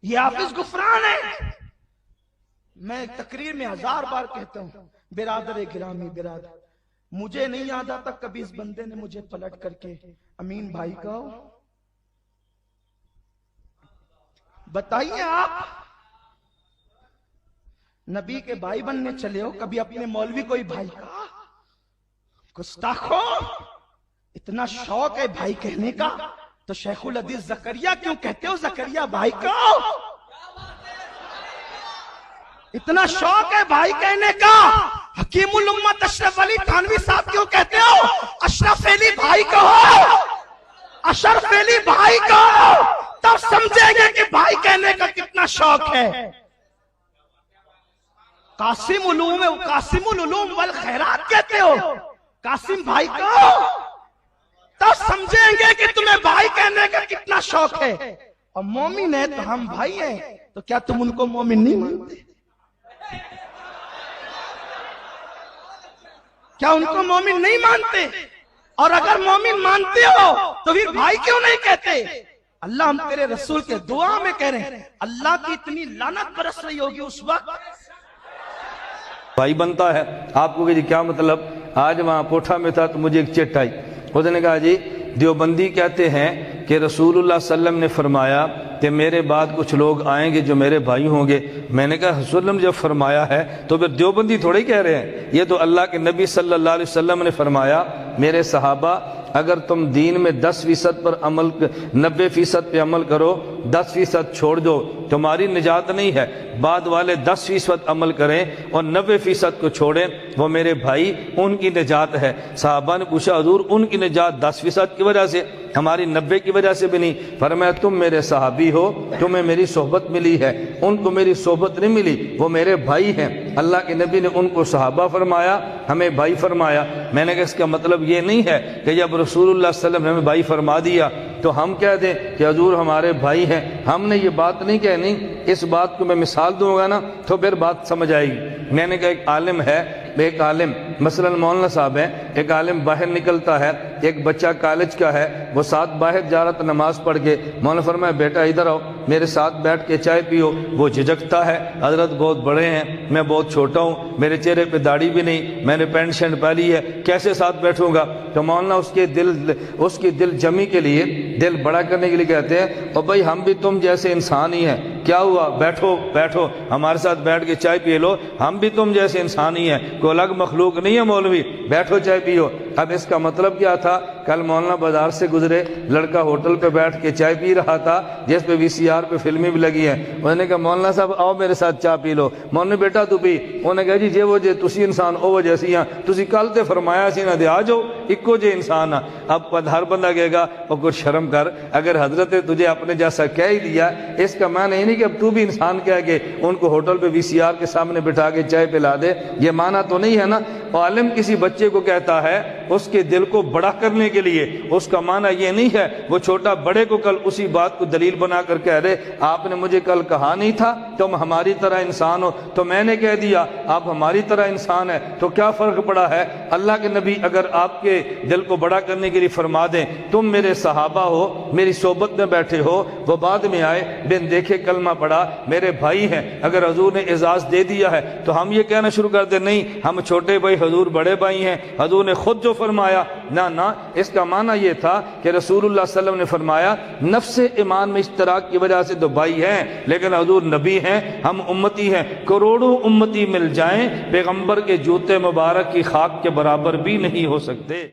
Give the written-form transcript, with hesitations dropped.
یہ حافظ غفران ہے۔ میں تقریر میں 1000 بار کہتا ہوں، برادر گرامی برادر، مجھے نہیں یاد آتا کبھی اس بندے نے مجھے پلٹ کر کے امین بھائی کہا ہو۔ بتائیے آپ نبی کے بھائی بننے چلے ہو، کبھی اپنے مولوی کوئی بھائی کہا؟ گستاخو، اتنا شوق ہے بھائی کہنے کا تو شیخ الحدیث زکریا کیوں کہتے ہو زکریا بھائی کو؟ اتنا شوق ہے بھائی کہنے کا حکیم الامت اشرف علی تھانوی صاحب کیوں کہتے ہو اشرف علی بھائی کہو، اشرف علی بھائی کہو، تب سمجھیں گے کہ بھائی کہنے کا کتنا شوق ہے۔ قاسم العلوم والخیرات کہتے ہو، قاسم بھائی کہو، تب سمجھیں گے کہ تمہیں بھائی کہنے کا کتنا شوق ہے۔ اور مومن ہے تو ہم بھائی ہیں، تو کیا تم ان کو مومن نہیں مانتے؟ کیا ان کو مومن نہیں مانتے؟ اور اگر مومن مانتے ہو تو پھر بھائی کیوں نہیں کہتے؟ اللہ ہم تیرے رسول کے دعا میں کہہ رہے ہیں، اللہ کی اتنی لعنت برس رہی ہوگی اس وقت۔ بھائی بنتا ہے آپ کو کہ جی کیا مطلب؟ آج وہاں کوٹھا میں تھا تو مجھے ایک چٹ آئی، اس نے کہا جی دیوبندی کہتے ہیں کہ رسول اللہ صلی اللہ علیہ وسلم نے فرمایا کہ میرے بعد کچھ لوگ آئیں گے جو میرے بھائی ہوں گے۔ میں نے کہا رسول اللہ صلی اللہ علیہ وسلم جب فرمایا ہے تو پھر دیوبندی تھوڑے کہہ رہے ہیں، یہ تو اللہ کے نبی صلی اللہ علیہ وسلم نے فرمایا میرے صحابہ اگر تم دین میں 10% پر عمل 90% پہ عمل کرو، 10% چھوڑ دو، تمہاری نجات نہیں ہے۔ بعد والے 10% عمل کریں اور 90% کو چھوڑیں، وہ میرے بھائی ان کی نجات ہے۔ صحابہ نے پوچھا حضور ان کی نجات 10% کی وجہ سے، ہماری 90 کی وجہ سے بھی نہیں؟ فرمایا تم میرے صحابی ہو، تمہیں میری صحبت ملی ہے، ان کو میری صحبت نہیں ملی، وہ میرے بھائی ہیں۔ اللہ کے نبی نے ان کو صحابہ فرمایا، ہمیں بھائی فرمایا۔ میں نے کہا اس کا مطلب یہ نہیں ہے کہ جب رسول اللہ صلی اللہ علیہ وسلم نے ہمیں بھائی فرما دیا تو ہم کہہ دیں کہ حضور ہمارے بھائی ہیں۔ ہم نے یہ بات نہیں کہنی، اس بات کو میں مثال دوں گا نا تو پھر بات سمجھ آئے گی۔ میں نے کہا ایک عالم ہے، ایک عالم مثلا مولانا صاحب ہیں، ایک عالم باہر نکلتا ہے، ایک بچہ کالج کا ہے، وہ ساتھ باہر جا رہا تھا نماز پڑھ کے، مولانا فرمایا بیٹا ادھر آؤ میرے ساتھ بیٹھ کے چائے پیو۔ وہ جھجکتا ہے، حضرت بہت بڑے ہیں، میں بہت چھوٹا ہوں، میرے چہرے پہ داڑھی بھی نہیں، میں نے پینٹ شرٹ پہنی ہے، کیسے ساتھ بیٹھوں گا؟ تو مولانا اس کی دل جمی کے لیے، دل بڑا کرنے کے لیے کہتے ہیں اور بھائی ہم بھی تم جیسے انسان ہی ہیں، کیا ہوا بیٹھو بیٹھو ہمارے ساتھ بیٹھ کے چائے پی لو، ہم بھی تم جیسے انسان ہی ہیں، کوئی الگ مخلوق نہیں ہے مولوی، بیٹھو چائے پیو۔ اب اس کا مطلب کیا تھا؟ کل مولانا بازار سے گزرے، لڑکا ہوٹل پہ بیٹھ کے چائے پی رہا تھا جس پہ VCR پہ فلمیں بھی لگی ہیں، انہوں نے کہا مولانا صاحب آؤ میرے ساتھ چائے پی لو۔ مولانا بیٹا تو پی، انہوں نے کہا جی جے وہ جے تسی انسان او وہ جیسی ہیں، تسی کل تے فرمایا سی نہ دے آ جاؤ اکو جے انسان آ۔ اب ہر بندہ کہے گا اور کچھ شرم کر، اگر حضرت تجھے اپنے جیسا کہہ ہی دیا، اس کا معنی یہ نہیں کہ اب تو بھی انسان کہہ کے ان کو ہوٹل پہ VCR کے سامنے بٹھا کے چائے پلا دے، یہ معنی تو نہیں ہے نا۔ عالم کسی بچے کو کہتا ہے اس کے دل کو بڑا کرنے کے لیے، اس کا معنی یہ نہیں ہے وہ چھوٹا بڑے کو کل اسی بات کو دلیل بنا کر کہہ دے آپ نے مجھے کل کہا نہیں تھا تم ہماری طرح انسان ہو، تو میں نے کہہ دیا آپ ہماری طرح انسان ہے، تو کیا فرق پڑا ہے؟ اللہ کے نبی اگر آپ کے دل کو بڑا کرنے کے لیے فرما دیں تم میرے صحابہ ہو، میری صحبت میں بیٹھے ہو، وہ بعد میں آئے بن دیکھے کلمہ پڑھا، میرے بھائی ہیں، اگر حضور نے اعزاز دے دیا ہے تو ہم یہ کہنا شروع کر دیں نہیں ہم چھوٹے بھائی حضور بڑے بھائی ہیں، حضور نے خود جو فرمایا نہ اس کا معنی یہ تھا کہ رسول اللہ صلی اللہ علیہ وسلم نے فرمایا نفس ایمان میں اشتراک کی وجہ سے تو بھائی ہیں، لیکن حضور نبی ہیں، ہم امتی ہیں، کروڑوں امتی مل جائیں پیغمبر کے جوتے مبارک کی خاک کے برابر بھی نہیں ہو سکتے۔